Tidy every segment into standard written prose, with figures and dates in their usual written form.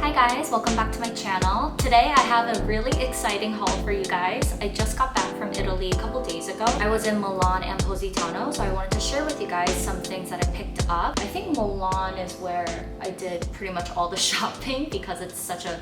Hi guys, welcome back to my channel. Today I have a really exciting haul for you guys. I just got back from Italy a couple days ago. I was in Milan and Positano, so I wanted to share with you guys some things that I picked up. I think Milan is where I did pretty much all the shopping because it's such a,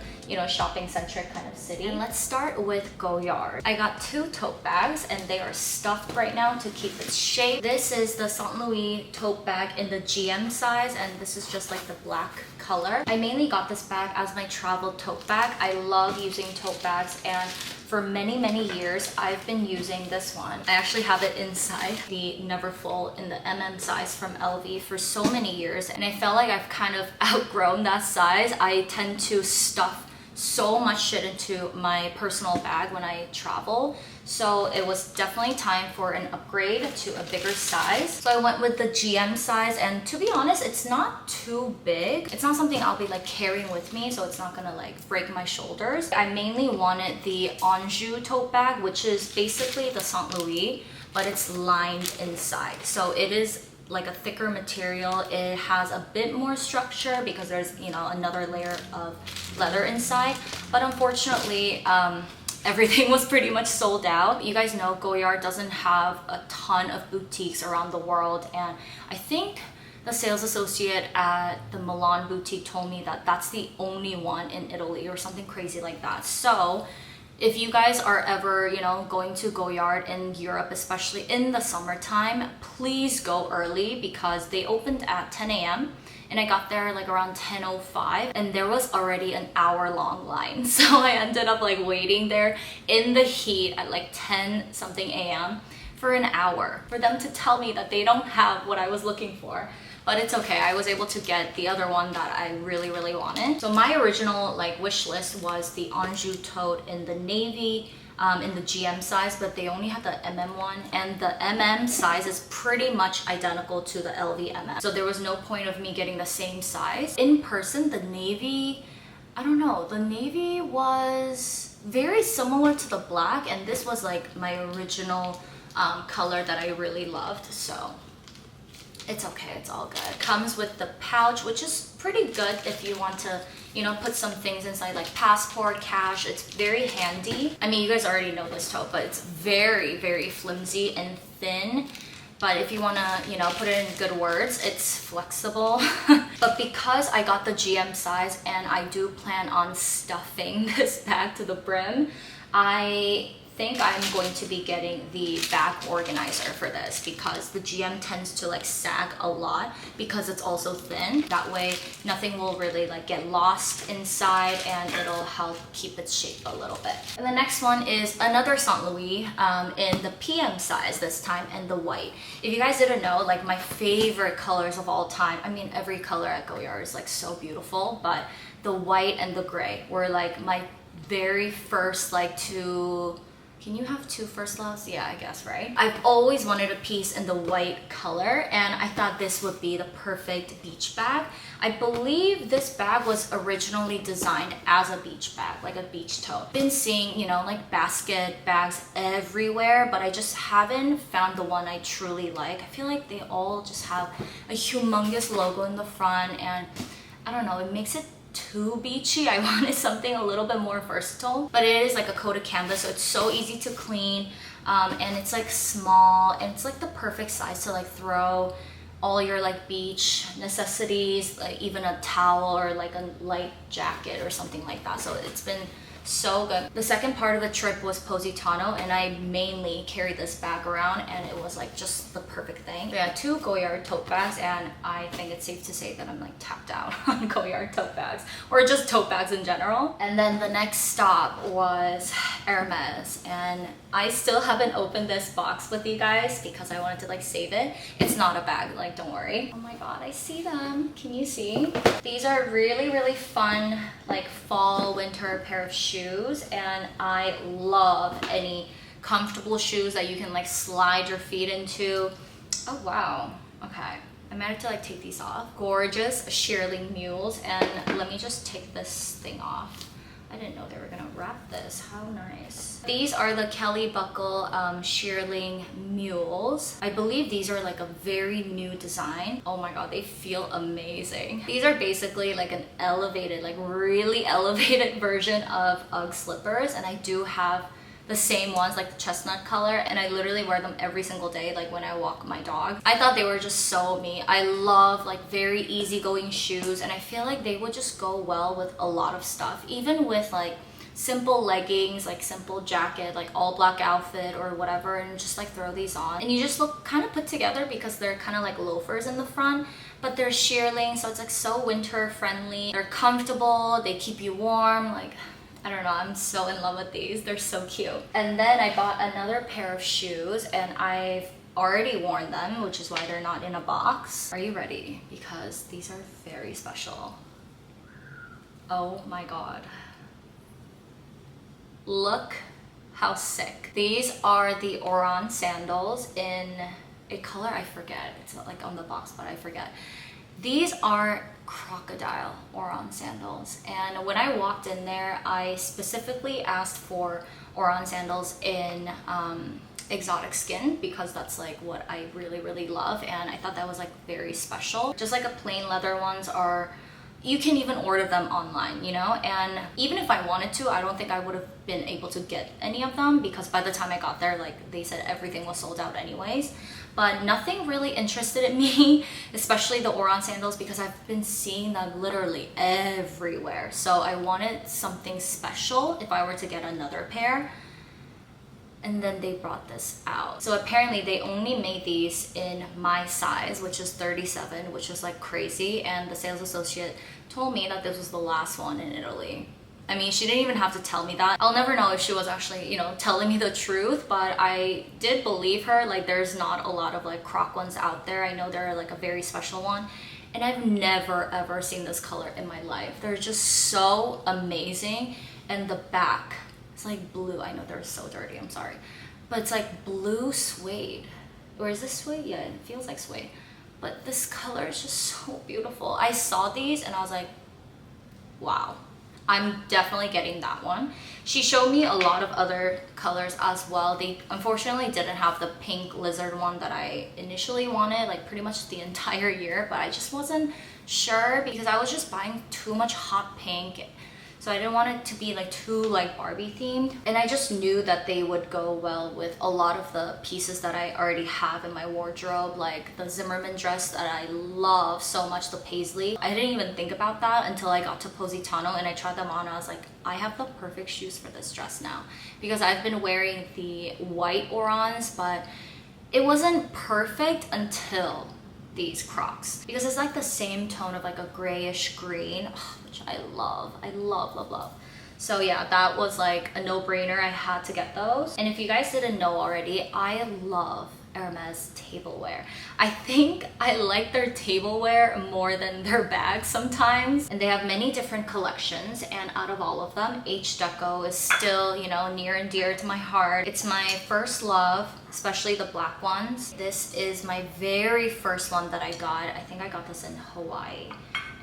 shopping-centric kind of city. And let's start with Goyard. I got two tote bags and they are stuffed right now to keep its shape. This is the Saint Louis tote bag in the GM size, and this is just like the black color. I mainly got this bag as my travel tote bag. I love using tote bags, and for many years I've been using this one. I actually have it inside the Never Full in the size from LV for so many years, and I felt like I've kind of outgrown that size. I tend to stuff so much shit into my personal bag when I travel, so it was definitely time for an upgrade to a bigger size. So I went with the GM size, and to be honest, it's not too big. It's not something I'll be like carrying with me, so it's not gonna like break my shoulders. I mainly wanted the Anjou tote bag, which is basically the Saint Louis, but it's lined inside, so it is like a thicker material. It has a bit more structure because there's another layer of leather inside, but unfortunately everything was pretty much sold out. You guys know Goyard doesn't have a ton of boutiques around the world, and I think the sales associate at the Milan boutique told me that that's the only one in Italy or something crazy like that. So if you guys are ever, going to Goyard in Europe, especially in the summertime, please go early because they opened at 10 a.m. and I got there like around 10:05 and there was already an hour-long line. So I ended up like waiting there in the heat at like 10 something a.m. for an hour for them to tell me that they don't have what I was looking for. But it's okay, I was able to get the other one that I really wanted. So my original like wish list was the Anjou tote in the navy, in the GM size, but they only had the MM one, and the MM size is pretty much identical to the LV MM. So there was no point of me getting the same size. In person, the navy, I don't know, the navy was very similar to the black, and this was like my original color that I really loved, so it's okay, it's all good. Comes with the pouch, which is pretty good if you want to, put some things inside like passport, cash. It's very handy. I mean, you guys already know this tote, but it's very flimsy and thin. But if you want to, put it in good words, it's flexible. But because I got the GM size and I do plan on stuffing this bag to the brim, I think I'm going to be getting the bag organizer for this because the GM tends to like sag a lot because it's also thin. That way nothing will really like get lost inside, and it'll help keep its shape a little bit. And the next one is another Saint Louis in the PM size this time, and the white. If you guys didn't know, like my favorite colors of all time, I mean every color at Goyard is like so beautiful, but the white and the gray were like my very first like two. Can you have two first loves? Yeah, I guess, right? I've always wanted a piece in the white color, and I thought this would be the perfect beach bag. I believe this bag was originally designed as a beach bag, like a beach tote. Been seeing, like basket bags everywhere, but I just haven't found the one I truly like. I feel like they all just have a humongous logo in the front, and I don't know, it makes it too beachy. I wanted something a little bit more versatile, but it is like a coated canvas, so it's so easy to clean, and it's like small, and it's like the perfect size to like throw all your like beach necessities, like even a towel or like a light jacket or something like that. So it's been so good. The second part of the trip was Positano, and I mainly carried this bag around, and it was like just the perfect thing. So yeah, two Goyard tote bags, and I think it's safe to say that I'm like tapped out on Goyard tote bags, or just tote bags in general. And then the next stop was Hermes, and I still haven't opened this box with you guys because I wanted to like save it. It's not a bag, like don't worry. Oh my god, I see them. Can you see? These are really fun like fall winter pair of shoes, and I love any comfortable shoes that you can like slide your feet into. Oh wow, okay, I might have to like take these off. Gorgeous shearling mules, and let me just take this thing off. I didn't know they were gonna wrap this. How nice. These are the Kelly Buckle shearling mules. I believe these are like a very new design. Oh my god, they feel amazing. These are basically like an elevated, like really elevated version of UGG slippers, and I do have the same ones, like the chestnut color, and I literally wear them every single day, like when I walk my dog. I thought they were just so me. I love like very easygoing shoes, and I feel like they would just go well with a lot of stuff, even with like simple leggings, like simple jacket, like all black outfit or whatever, and just like throw these on and you just look kind of put together because they're kind of like loafers in the front, but they're shearling, so it's like so winter friendly. They're comfortable, they keep you warm. Like, I don't know, I'm so in love with these. They're so cute. And then I bought another pair of shoes, and I've already worn them, which is why they're not in a box. Are you ready? Because these are very special. Oh my god. Look how sick. These are the Oran sandals in a color I forget. It's not like on the box, but I forget. These are crocodile Oran sandals, and when I walked in there, I specifically asked for Oran sandals in exotic skin because that's like what I really love, and I thought that was like very special. Just like a plain leather ones are, you can even order them online, you know, and even if I wanted to, I don't think I would have been able to get any of them because by the time I got there, like they said everything was sold out anyways. But nothing really interested in me, especially the Oran sandals, because I've been seeing them literally everywhere. So I wanted something special if I were to get another pair. And then they brought this out. So apparently they only made these in my size, which is 37, which is like crazy. And the sales associate told me that this was the last one in Italy. I mean, she didn't even have to tell me that. I'll never know if she was actually, you know, telling me the truth, but I did believe her. Like, there's not a lot of like croc ones out there. I know they're like a very special one. And I've never ever seen this color in my life. They're just so amazing. And the back, it's like blue. I know they're so dirty, I'm sorry. But it's like blue suede. Or is this suede? Yeah, it feels like suede. But this color is just so beautiful. I saw these and I was like, wow. I'm definitely getting that one. She showed me a lot of other colors as well. They unfortunately didn't have the pink lizard one that I initially wanted, like pretty much the entire year, but I just wasn't sure because I was just buying too much hot pink. So I didn't want it to be like too like Barbie themed. And I just knew that they would go well with a lot of the pieces that I already have in my wardrobe, like the Zimmermann dress that I love so much, the paisley. I didn't even think about that until I got to Positano and I tried them on and I was like, I have the perfect shoes for this dress now. Because I've been wearing the white Orans, but it wasn't perfect until these Crocs, because it's like the same tone of like a grayish green, which I love. I love. So yeah, that was like a no-brainer. I had to get those. And if you guys didn't know already, I love Hermes tableware. I think I like their tableware more than their bags sometimes. And they have many different collections, and out of all of them, H Deco is still, you know, near and dear to my heart. It's my first love, especially the black ones. This is my very first one that I got. I think I got this in Hawaii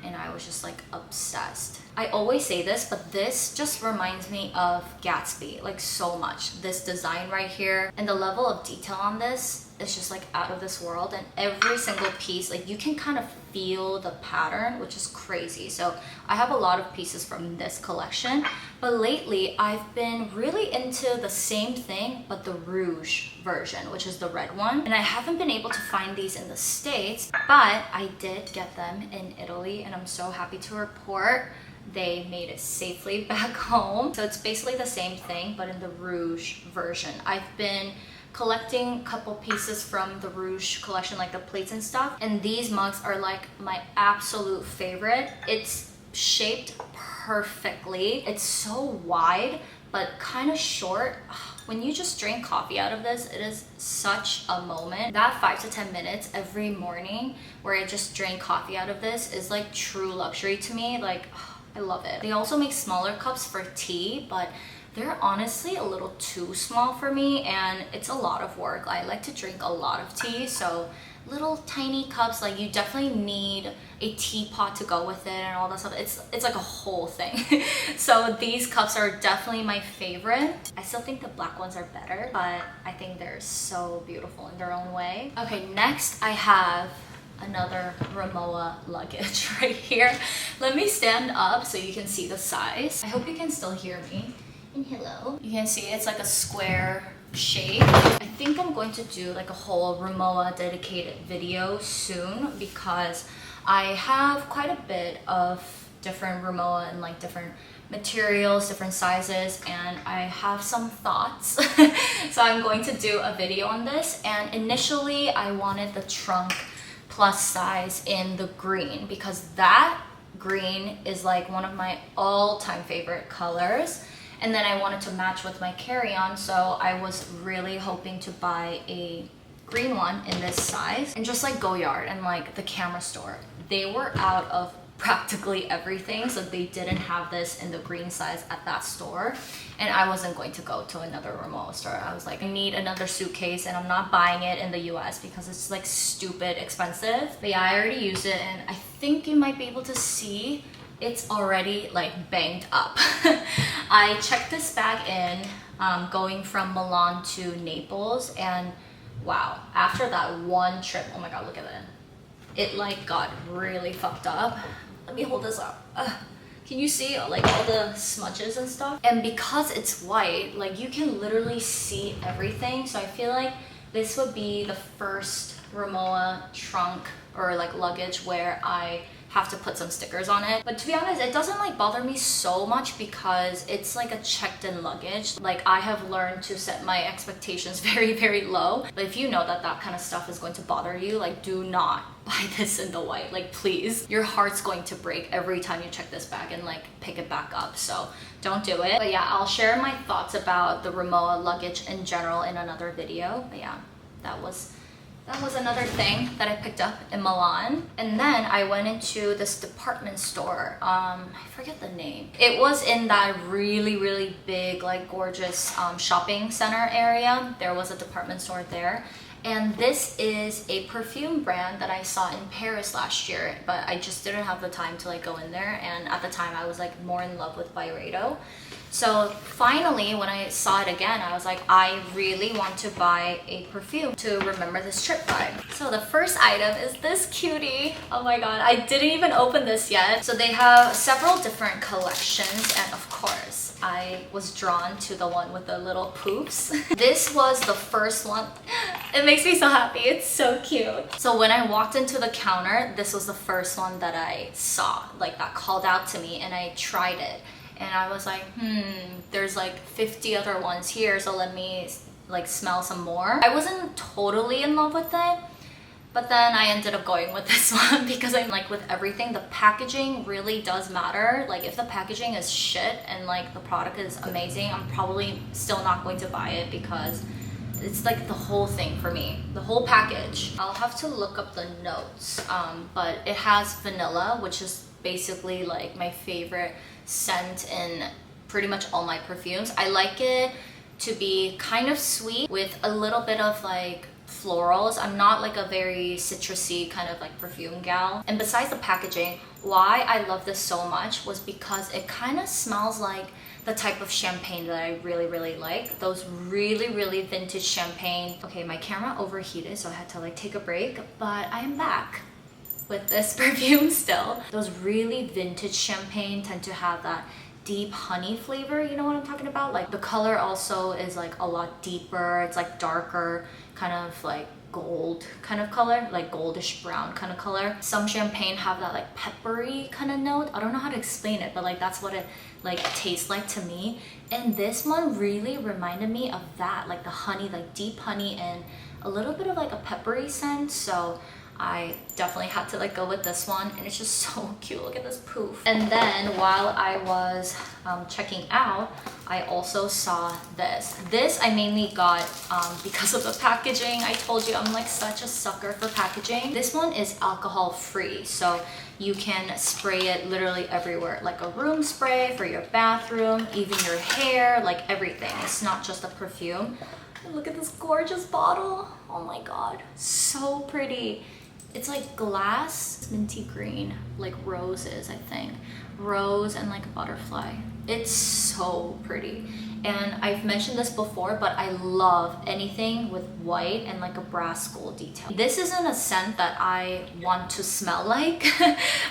and I was just like obsessed. I always say this, but this just reminds me of Gatsby, like so much. This design right here and the level of detail on this is just like out of this world, and every single piece, like you can kind of feel the pattern, which is crazy. So I have a lot of pieces from this collection, but lately I've been really into the same thing but the rouge version, which is the red one, and I haven't been able to find these in the States, but I did get them in Italy, and I'm so happy to report they made it safely back home. So it's basically the same thing but in the rouge version. I've been collecting a couple pieces from the rouge collection, like the plates and stuff, and these mugs are like my absolute favorite. It's shaped perfectly. It's so wide but kind of short. When you just drink coffee out of this, it is such a moment. That 5 to 10 minutes every morning where I just drink coffee out of this is like true luxury to me. Like, I love it. They also make smaller cups for tea, but they're honestly a little too small for me, and it's a lot of work. I like to drink a lot of tea, so little tiny cups, like you definitely need a teapot to go with it and all that stuff. It's like a whole thing. So these cups are definitely my favorite. I still think the black ones are better, but I think they're so beautiful in their own way. Okay, next I have another Rimowa luggage right here. Let me stand up so you can see the size. I hope you can still hear me. And hello. You can see it's like a square shape. I think I'm going to do like a whole Rimowa dedicated video soon because I have quite a bit of different Rimowa and like different materials, different sizes, and I have some thoughts. So I'm going to do a video on this, and initially I wanted the trunk plus size in the green because that green is like one of my all-time favorite colors. And then I wanted to match with my carry-on, so I was really hoping to buy a green one in this size. And just like Goyard and like the camera store, they were out of practically everything, so they didn't have this in the green size at that store. And I wasn't going to go to another Rimowa store. I was like, I need another suitcase, and I'm not buying it in the US because it's like stupid expensive. But yeah, I already used it, and I think you might be able to see it's already like banged up. I checked this bag in going from Milan to Naples, and wow, after that one trip, oh my god, look at it. It like got really fucked up. Let me hold this up. Can you see like all the smudges and stuff? And because it's white, like you can literally see everything. So I feel like this would be the first Rimowa trunk or like luggage where I have to put some stickers on it. But to be honest, it doesn't like bother me so much because it's like a checked in luggage. Like I have learned to set my expectations very, very low. But if you know that that kind of stuff is going to bother you, like do not buy this in the white. Like please, your heart's going to break every time you check this bag and like pick it back up. So don't do it. But yeah, I'll share my thoughts about the Rimowa luggage in general in another video. But yeah, that was another thing that I picked up in Milan. And then I went into this department store. I forget the name. It was in that really, really big, like gorgeous shopping center area. There was a department store there. And this is a perfume brand that I saw in Paris last year, but I just didn't have the time to like go in there. And at the time I was like more in love with Byredo. So finally, when I saw it again, I was like, I really want to buy a perfume to remember this trip by. So the first item is this cutie. Oh my god, I didn't even open this yet. So they have several different collections, and of course, I was drawn to the one with the little poofs. This was the first one. It makes me so happy. It's so cute. So when I walked into the counter, this was the first one that I saw, like that called out to me, and I tried it. And I was like, there's like 50 other ones here, so let me like smell some more. I wasn't totally in love with it, but then I ended up going with this one because I'm like, with everything, the packaging really does matter. Like if the packaging is shit and like the product is amazing, I'm probably still not going to buy it because it's like the whole thing for me, the whole package. I'll have to look up the notes, but it has vanilla, which is basically like my favorite scent in pretty much all my perfumes. I like it to be kind of sweet with a little bit of like florals. I'm not like a very citrusy kind of like perfume gal. And besides the packaging, why I love this so much was because it kind of smells like the type of champagne that I really, really like. Those really, really vintage champagne. Okay, my camera overheated, so I had to like take a break, but I am back with this perfume still. Those really vintage champagne tend to have that deep honey flavor, you know what I'm talking about? Like the color also is like a lot deeper. It's like darker, kind of like gold kind of color, like goldish brown kind of color. Some champagne have that like peppery kind of note. I don't know how to explain it, but like that's what it like tastes like to me. And this one really reminded me of that, like the honey, like deep honey and a little bit of like a peppery scent. So I definitely had to like go with this one, and it's just so cute. Look at this poof. And then while I was checking out, I also saw this. This I mainly got because of the packaging. I told you I'm like such a sucker for packaging. This one is alcohol free, so you can spray it literally everywhere, like a room spray for your bathroom, even your hair, like everything. It's not just a perfume. And look at this gorgeous bottle. Oh my god, so pretty. It's like glass, minty green, like roses, I think. Rose and like a butterfly. It's so pretty. And I've mentioned this before, but I love anything with white and like a brass gold detail. This isn't a scent that I want to smell like.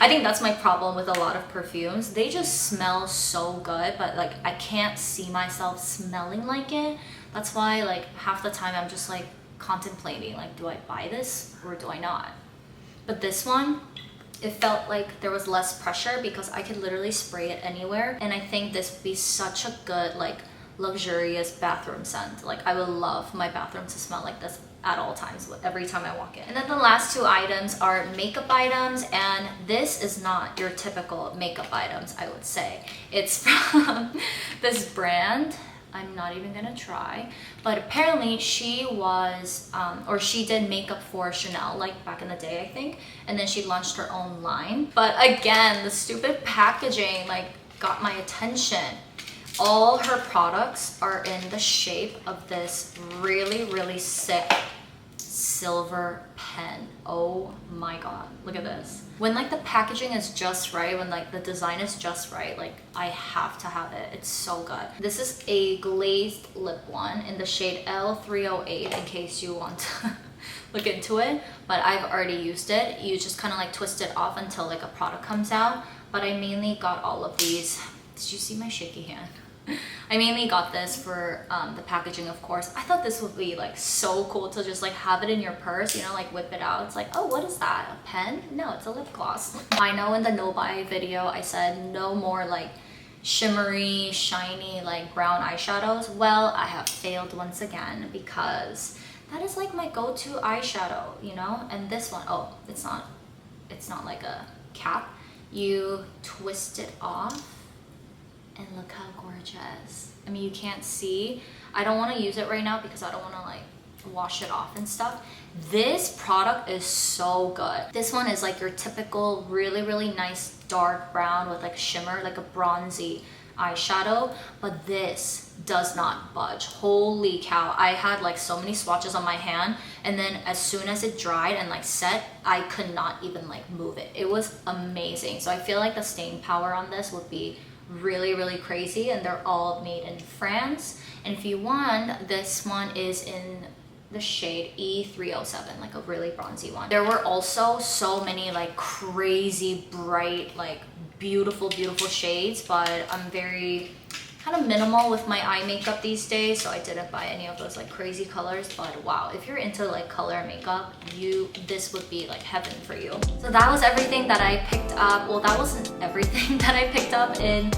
I think that's my problem with a lot of perfumes. They just smell so good, but like I can't see myself smelling like it. That's why like half the time I'm just like contemplating, like, do I buy this or do I not? But this one, it felt like there was less pressure because I could literally spray it anywhere. And I think this would be such a good like luxurious bathroom scent. Like I would love my bathroom to smell like this at all times, every time I walk in. And then the last two items are makeup items, and this is not your typical makeup items, I would say. It's from this brand. I'm not even gonna try, but apparently she was or she did makeup for Chanel like back in the day, I think, and then she launched her own line. But again, the stupid packaging like got my attention. All her products are in the shape of this really sick silver pen. Oh my god, look at this. When like the packaging is just right, when like the design is just right, like I have to have it. It's so good. This is a glazed lip one in the shade L308 in case you want to look into it, but I've already used it. You just kind of like twist it off until like a product comes out. But I mainly got all of these. Did you see my shaky hand? I mainly got this for the packaging, of course. I thought this would be like so cool to just like have it in your purse, you know, like whip it out. It's like, oh, what is that? A pen? No, it's a lip gloss. I know in the no buy video I said no more like shimmery, shiny, like brown eyeshadows. Well, I have failed once again because that is like my go-to eyeshadow, you know? And this one, oh, it's not like a cap. You twist it off. And look how gorgeous. I mean, you can't see. I don't want to use it right now because I don't want to like wash it off and stuff. This product is so good. This one is like your typical really nice dark brown with like shimmer, like a bronzy eyeshadow, but this does not budge. Holy cow. I had like so many swatches on my hand, and then as soon as it dried and like set, I could not even like move it. It was amazing. So I feel like the staying power on this would be really crazy, and they're all made in France. And if you want, this one is in the shade E307, like a really bronzy one. There were also so many like crazy bright, like beautiful shades, but I'm very kind of minimal with my eye makeup these days, so I didn't buy any of those like crazy colors. But wow, if you're into like color makeup, this would be like heaven for you. So that was everything that I picked up. Well, that wasn't everything that I picked up in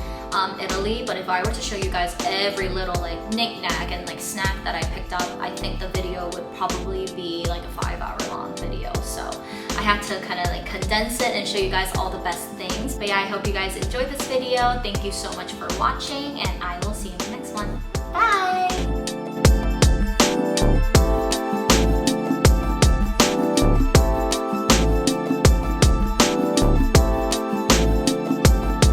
Italy, but if I were to show you guys every little like knick-knack and like snack that I picked up, I think the video would probably be like a 5-hour long video. So I had to kind of like condense it and show you guys all the best things. But yeah, I hope you guys enjoyed this video. Thank you so much for watching, and I will see you in the next one.